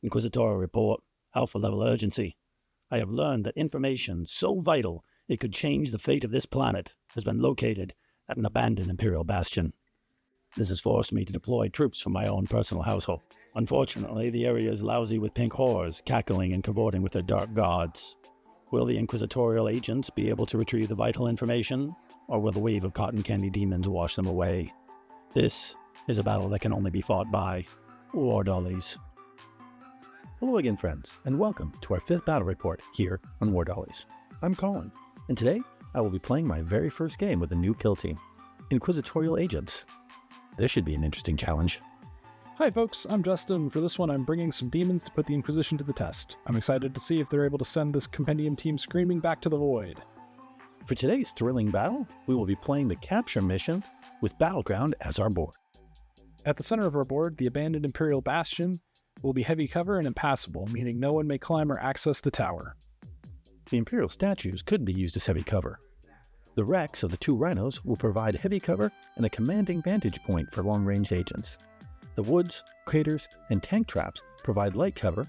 Inquisitorial report, Alpha level urgency. I have learned that information so vital it could change the fate of this planet has been located at an abandoned Imperial bastion. This has forced me to deploy troops from my own personal household. Unfortunately, the area is lousy with pink whores cackling and cavorting with their dark gods. Will the Inquisitorial agents be able to retrieve the vital information, or will the wave of cotton candy demons wash them away? This is a battle that can only be fought by WarDollies. Hello again, friends, and welcome to our 5th battle report here on WarDollies. I'm Colin, and today I will be playing my very first game with a new kill team, Inquisitorial Agents. This should be an interesting challenge. Hi folks, I'm Justin. For this one I'm bringing some demons to put the Inquisition to the test. I'm excited to see if they're able to send this compendium team screaming back to the void. For today's thrilling battle, we will be playing the capture mission with Battleground as our board. At the center of our board, the abandoned Imperial Bastion will be heavy cover and impassable, meaning no one may climb or access the tower. The Imperial statues could be used as heavy cover. The wrecks of the 2 rhinos will provide heavy cover and a commanding vantage point for long-range agents. The woods, craters, and tank traps provide light cover.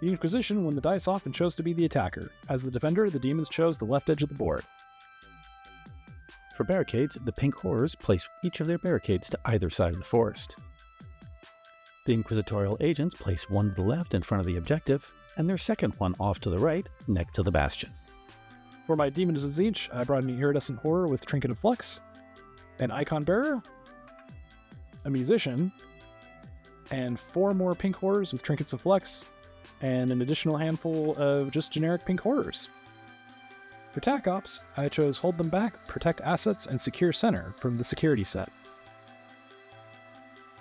The Inquisition won the dice off and chose to be the attacker. As the defender, the demons chose the left edge of the board. For barricades, the pink horrors place each of their barricades to either side of the forest. The Inquisitorial agents place one to the left in front of the objective, and their second one off to the right, next to the bastion. For my demons of each, I brought an iridescent horror with Trinket of Flux, an icon bearer, a musician, and 4 more pink horrors with Trinkets of Flux, and an additional handful of just generic pink horrors. For TAC Ops, I chose Hold Them Back, Protect Assets, and Secure Center from the security set.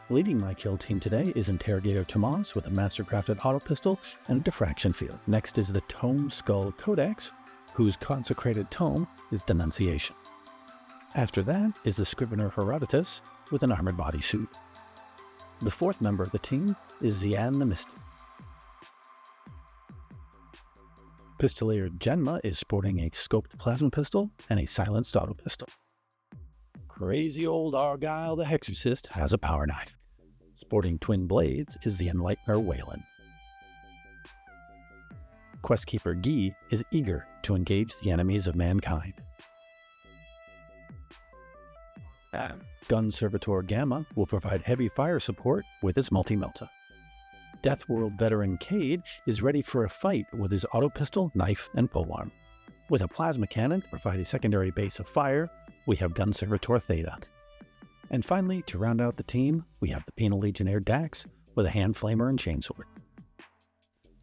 Leading my kill team today is Interrogator Tomas with a master-crafted auto pistol and a diffraction field. Next is the Tome Skull Codex, whose consecrated tome is Denunciation. After that is the Scrivener Herodotus with an armored bodysuit. The 4th member of the team is Zian the Mystic. Pistolier Genma is sporting a scoped plasma pistol and a silenced auto pistol. Crazy old Argyle the Hexorcist has a power knife. Sporting twin blades is the Enlightener Wayland. Questkeeper Guy is eager to engage the enemies of mankind. Gun Servitor Gamma will provide heavy fire support with its multi-melta. Deathworld veteran Cade is ready for a fight with his auto pistol, knife, and polearm. With a plasma cannon to provide a secondary base of fire, we have Gun Servitor Theta. And finally, to round out the team, we have the Penal Legionnaire Dax with a hand flamer and chainsword.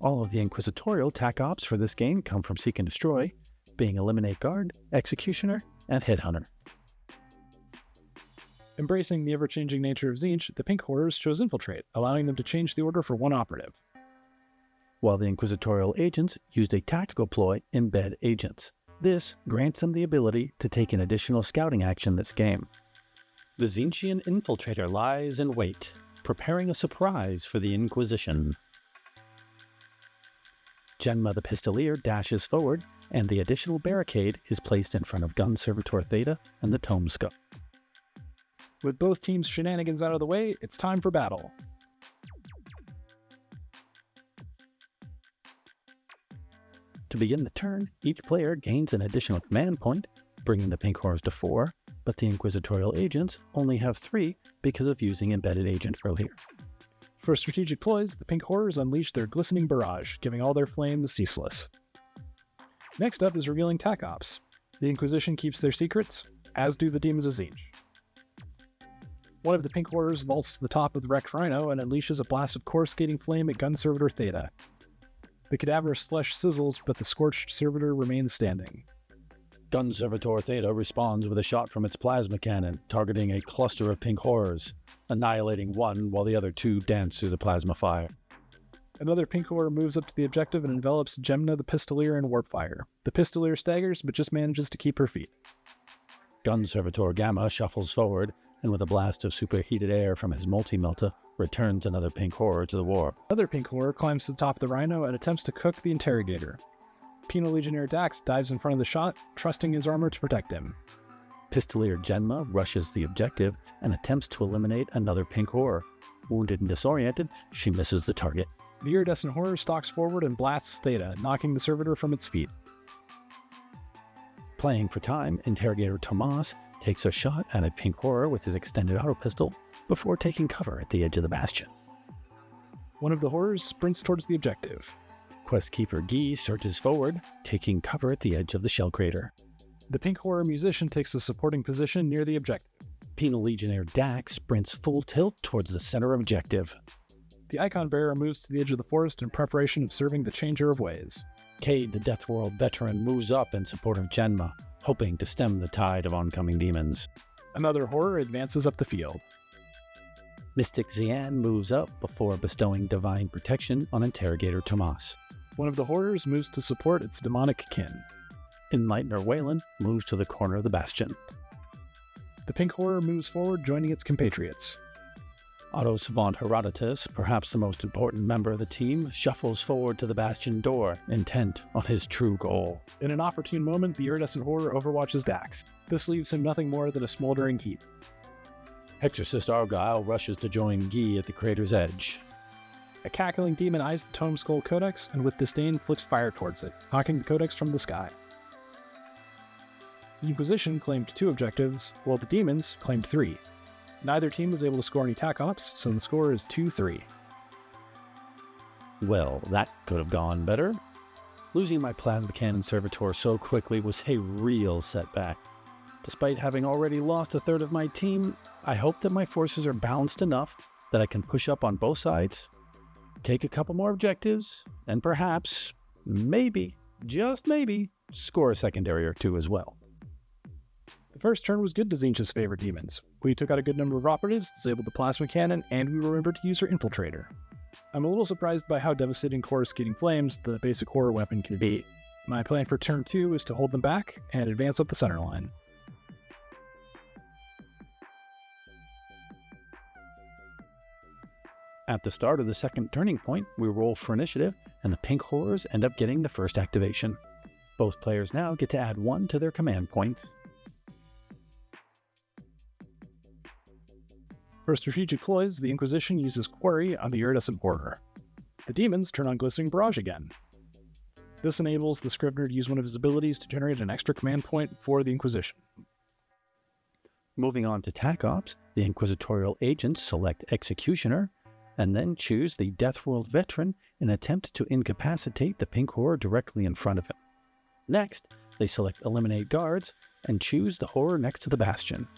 All of the Inquisitorial TAC Ops for this game come from Seek and Destroy, being Eliminate Guard, Executioner, and Headhunter. Embracing the ever-changing nature of Tzeentch, the pink horrors chose Infiltrate, allowing them to change the order for 1 operative. While the Inquisitorial agents used a tactical ploy, Embed Agents. This grants them the ability to take an additional scouting action this game. The Tzeentchian Infiltrator lies in wait, preparing a surprise for the Inquisition. Genma the Pistolier dashes forward, and the additional barricade is placed in front of Gun Servitor Theta and the Tome Skull. With both teams' shenanigans out of the way, it's time for battle. To begin the turn, each player gains an additional command point, bringing the pink horrors to 4, but the Inquisitorial agents only have 3 because of using Embedded Agent earlier. For strategic ploys, the pink horrors unleash their glistening barrage, giving all their flames ceaseless. Next up is revealing TAC Ops. The Inquisition keeps their secrets, as do the demons of Tzeentch. One of the pink horrors vaults to the top of the wrecked rhino and unleashes a blast of coruscating flame at Gun Servitor Theta. The cadaverous flesh sizzles, but the scorched servitor remains standing. Gun Servitor Theta responds with a shot from its plasma cannon, targeting a cluster of pink horrors, annihilating one while the other 2 dance through the plasma fire. Another pink horror moves up to the objective and envelops Gemna the Pistolier in warp fire. The Pistolier staggers, but just manages to keep her feet. Gun Servitor Gamma shuffles forward, and with a blast of superheated air from his multi-melta, returns another pink horror to the warp. Another pink horror climbs to the top of the rhino and attempts to cook the interrogator. Penal Legionnaire Dax dives in front of the shot, trusting his armor to protect him. Pistolier Genma rushes the objective and attempts to eliminate another pink horror. Wounded and disoriented, she misses the target. The iridescent horror stalks forward and blasts Theta, knocking the servitor from its feet. Playing for time, Interrogator Tomas takes a shot at a pink horror with his extended auto pistol before taking cover at the edge of the bastion. One of the horrors sprints towards the objective. Questkeeper Guy surges forward, taking cover at the edge of the shell crater. The pink horror musician takes a supporting position near the objective. Penal Legionnaire Dax sprints full tilt towards the center objective. The icon bearer moves to the edge of the forest in preparation of serving the Changer of Ways. Cade, the Deathworld veteran, moves up in support of Genma, hoping to stem the tide of oncoming demons. Another horror advances up the field. Mystic Xian moves up before bestowing divine protection on Interrogator Tomas. One of the horrors moves to support its demonic kin. Enlightener Wayland moves to the corner of the bastion. The pink horror moves forward, joining its compatriots. Auto Savant Herodotus, perhaps the most important member of the team, shuffles forward to the bastion door, intent on his true goal. In an opportune moment, the iridescent horror overwatches Dax. This leaves him nothing more than a smoldering heap. Exorcist Argyle rushes to join Guy at the crater's edge. A cackling demon eyes the Tome Skull Codex and with disdain flicks fire towards it, knocking the Codex from the sky. The Inquisition claimed 2 objectives, while the demons claimed 3. Neither team was able to score any tac ops, so the score is 2-3. Well, that could have gone better. Losing my plasma cannon servitor so quickly was a real setback. Despite having already lost a third of my team, I hope that my forces are balanced enough that I can push up on both sides, take a couple more objectives, and perhaps, maybe, just maybe, score a secondary or 2 as well. The first turn was good to Tzeentch's favorite demons. We took out a good number of operatives, disabled the plasma cannon, and we remembered to use her infiltrator. I'm a little surprised by how devastating coruscating flames the basic horror weapon can be. My plan for turn 2 is to hold them back and advance up the center line. At the start of the second turning point, we roll for initiative, and the pink horrors end up getting the first activation. Both players now get to add 1 to their command points. For strategic ploys, the Inquisition uses Quarry on the iridescent horror. The demons turn on Glistening Barrage again. This enables the Scrivener to use one of his abilities to generate an extra command point for the Inquisition. Moving on to tac ops, the Inquisitorial agents select Executioner, and then choose the Deathworld veteran in an attempt to incapacitate the pink horror directly in front of him. Next, they select Eliminate Guards and choose the horror next to the bastion.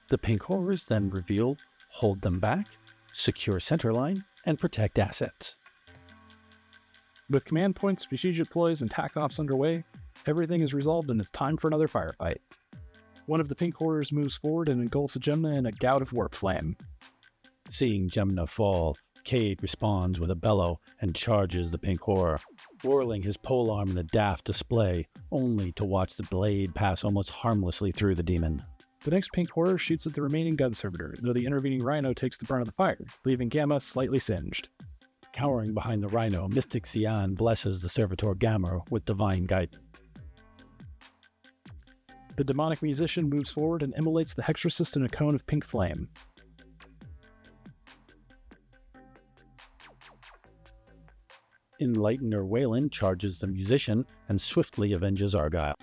The pink horrors then reveal Hold Them Back, Secure Centerline, and Protect Assets. With command points, strategic ploys, and tac ops underway, everything is resolved and it's time for another firefight. One of the pink horrors moves forward and engulfs Gemna in a gout of warp flame. Seeing Gemna fall, Cade responds with a bellow and charges the pink horror, whirling his polearm in a daft display, only to watch the blade pass almost harmlessly through the demon. The next pink horror shoots at the remaining gun servitor, though the intervening rhino takes the brunt of the fire, leaving Gamma slightly singed. Cowering behind the rhino, Mystic Xian blesses the servitor Gamma with divine guidance. The demonic musician moves forward and immolates the Hexorcist in a cone of pink flame. Enlightener Wayland charges the musician and swiftly avenges Argyle.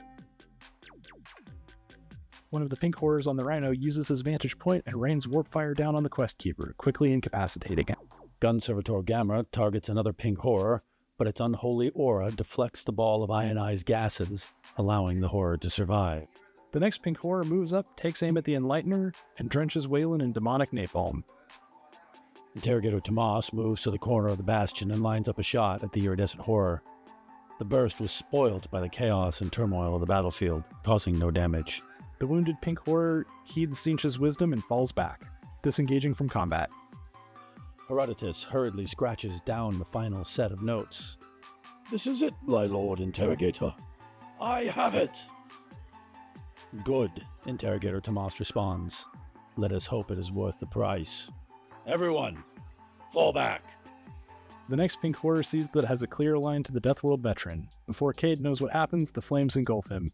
One of the pink horrors on the rhino uses his vantage point and rains warp fire down on the Questkeeper, quickly incapacitating him. Gun Servitor Gamma targets another pink horror, but its unholy aura deflects the ball of ionized gases, allowing the horror to survive. The next pink horror moves up, takes aim at the Enlightener, and drenches Wayland in demonic napalm. Interrogator Tomas moves to the corner of the bastion and lines up a shot at the iridescent horror. The burst was spoiled by the chaos and turmoil of the battlefield, causing no damage. The wounded pink horror heeds Tzeentch's wisdom and falls back, disengaging from combat. Herodotus hurriedly scratches down the final set of notes. "This is it, my lord Interrogator. I have it." "Good," Interrogator Tomas responds. "Let us hope it is worth the price. Everyone, fall back." The next pink horror sees that it has a clear line to the Deathworld veteran. Before Cade knows what happens, the flames engulf him.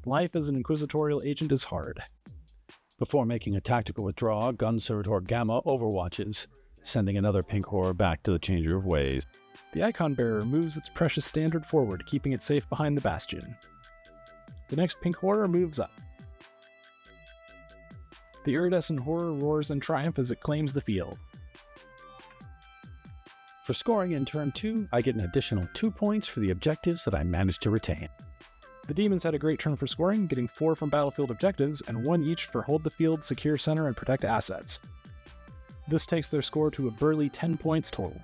Life as an Inquisitorial agent is hard. Before making a tactical withdrawal, Gun Servitor Gamma overwatches, sending another pink horror back to the Changer of Ways. The Icon Bearer moves its precious standard forward, keeping it safe behind the Bastion. The next pink horror moves up. The Iridescent Horror roars in triumph as it claims the field. For scoring in turn 2, I get an additional 2 points for the objectives that I managed to retain. The Demons had a great turn for scoring, getting 4 from battlefield objectives and 1 each for hold the field, secure center, and protect assets. This takes their score to a burly 10 points total.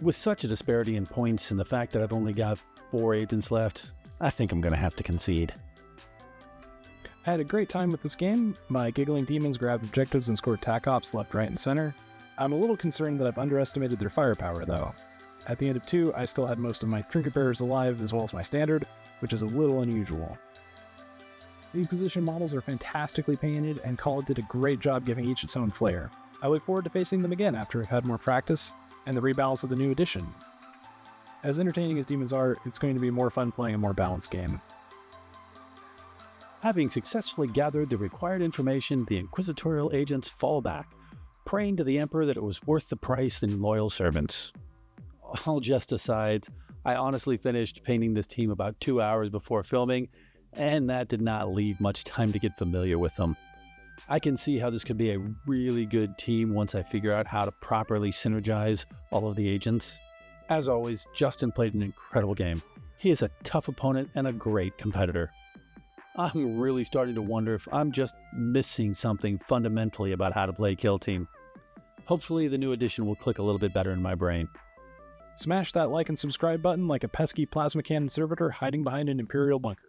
With such a disparity in points and the fact that I've only got 4 agents left, I think I'm going to have to concede. I had a great time with this game. My giggling demons grabbed objectives and scored tac ops left, right, and center. I'm a little concerned that I've underestimated their firepower, though. At the end of 2, I still had most of my trinket bearers alive as well as my standard, which is a little unusual. The Inquisition models are fantastically painted, and Call did a great job giving each its own flair. I look forward to facing them again after I've had more practice and the rebalance of the new edition. As entertaining as demons are, it's going to be more fun playing a more balanced game. Having successfully gathered the required information, the Inquisitorial agents fall back, praying to the Emperor that it was worth the price in loyal servants. All jest aside, I honestly finished painting this team about 2 hours before filming, and that did not leave much time to get familiar with them. I can see how this could be a really good team once I figure out how to properly synergize all of the agents. As always, Justin played an incredible game. He is a tough opponent and a great competitor. I'm really starting to wonder if I'm just missing something fundamentally about how to play Kill Team. Hopefully the new edition will click a little bit better in my brain. Smash that like and subscribe button like a pesky plasma cannon servitor hiding behind an Imperial bunker.